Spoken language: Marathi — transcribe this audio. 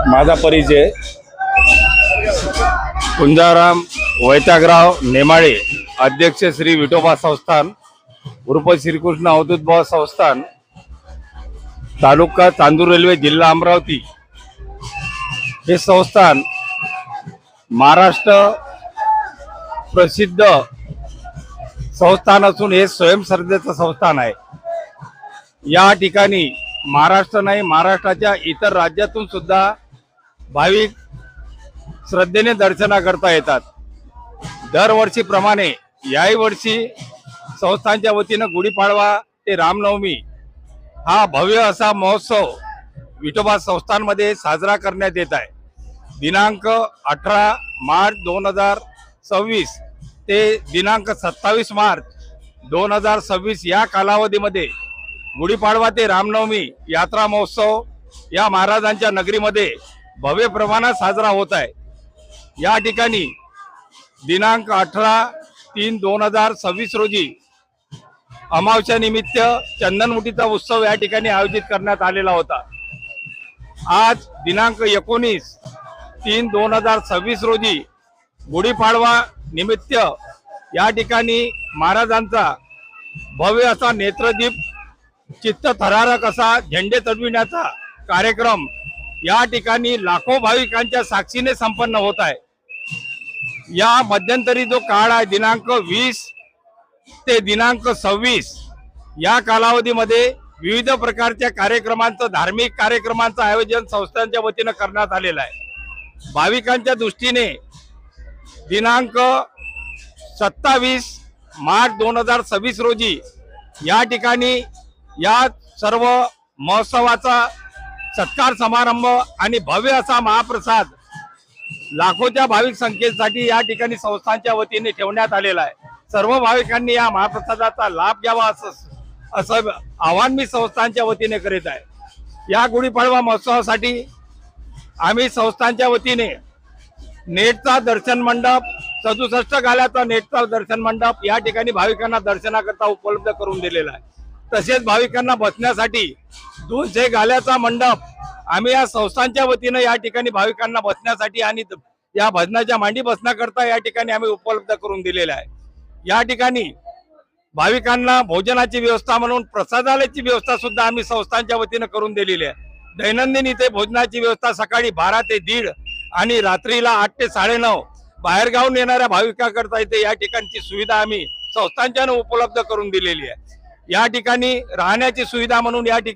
माझा परिचय कुंजाराम वैतागराव नेमाळे, अध्यक्ष श्री विठोबा संस्थान उर्फ श्रीकृष्ण अवधूत भाव संस्थान, तालुका चांदूर रेल्वे, जिल्हा अमरावती। हे संस्थान महाराष्ट्र प्रसिद्ध संस्थान असून हे स्वयंश्रद्धेचं संस्थान आहे। या ठिकाणी महाराष्ट्र नाही, महाराष्ट्राच्या इतर राज्यातून सुद्धा भाविक श्रद्धेने दर्शना करता येतात। दरवर्षीप्रमाणे याही वर्षी संस्थांच्या वतीनं गुढीपाडवा ते रामनवमी हा भव्य असा महोत्सव विठोबा संस्थानमध्ये साजरा करण्यात येत आहे। दिनांक 18 मार्च 2026 ते दिनांक 27 मार्च 2026 या कालावधीमध्ये गुढीपाडवा ते रामनवमी यात्रा महोत्सव या महाराजांच्या नगरीमध्ये भव्य प्रमाणात साजरा होत आहे। या ठिकाणी दिनांक 18/3/2026 रोजी अमावस्या निमित्त चंदनमुठीचा उत्सव या ठिकाणी आयोजित करण्यात आलेला होता। आज दिनांक 19/3/2026 रोजी गुढीपाडवा निमित्त या ठिकाणी महाराजांचा भव्य असा नेत्रदीप, चित्तथरारक असा झेंडे चढविण्याचा कार्यक्रम या ठिकाणी लाखो भाविकांच्या साक्षीने संपन्न होत आहे। या मध्यंतरी जो काळ आहे दिनांक 20 ते दिनांक 26 या कालावधीमध्ये विविध प्रकारच्या कार्यक्रमांचं, धार्मिक कार्यक्रमांचं आयोजन संस्थांच्या वतीनं करण्यात आलेलं आहे। भाविकांच्या दृष्टीने दिनांक 27 मार्च 2026 रोजी या ठिकाणी या सर्व महोत्सवाचा सत्कार समारंभ आणि भव्य असा महाप्रसाद लाखोच्या भाविक संख्येसाठी या ठिकाणी संस्थांच्या वतीने ठेवण्यात आलेला आहे। सर्व भाविकांनी या महाप्रसादाचा लाभ घ्यावा असं आवाहन मी संस्थांच्या वतीने करीत आहे। या गुढीपाडवा महोत्सवासाठी आम्ही संस्थांच्या वतीने नेटचा दर्शन मंडप, 67 गाल्याचा नेटचा दर्शन मंडप या ठिकाणी भाविकांना दर्शनाकरता उपलब्ध करून दिलेला आहे। तसेच भाविकांना बसण्यासाठी 200 गाल्याचा मंडप आम्ही या संस्थांच्या वतीने या ठिकाणी भाविकांना बसण्यासाठी आणि या भजनाच्या मांडी बसण्याकरता या ठिकाणी आम्ही उपलब्ध करून दिलेला आहे। या ठिकाणी भाविकांना भोजनाची व्यवस्था म्हणून प्रसादालयाची व्यवस्था सुद्धा आम्ही संस्थांच्या वतीने करून दिलेली आहे। दैनंदिन इथे भोजनाची व्यवस्था सकाळी 12 ते 1:30 आणि रात्रीला 8 ते 9:30 बाहेरगावून येणाऱ्या भाविकांकरता इथे या ठिकाणची सुविधा आम्ही संस्थांच्याने उपलब्ध करून दिलेली आहे। या ठिकाणी राहण्याची सुविधा म्हणून या ठिकाणी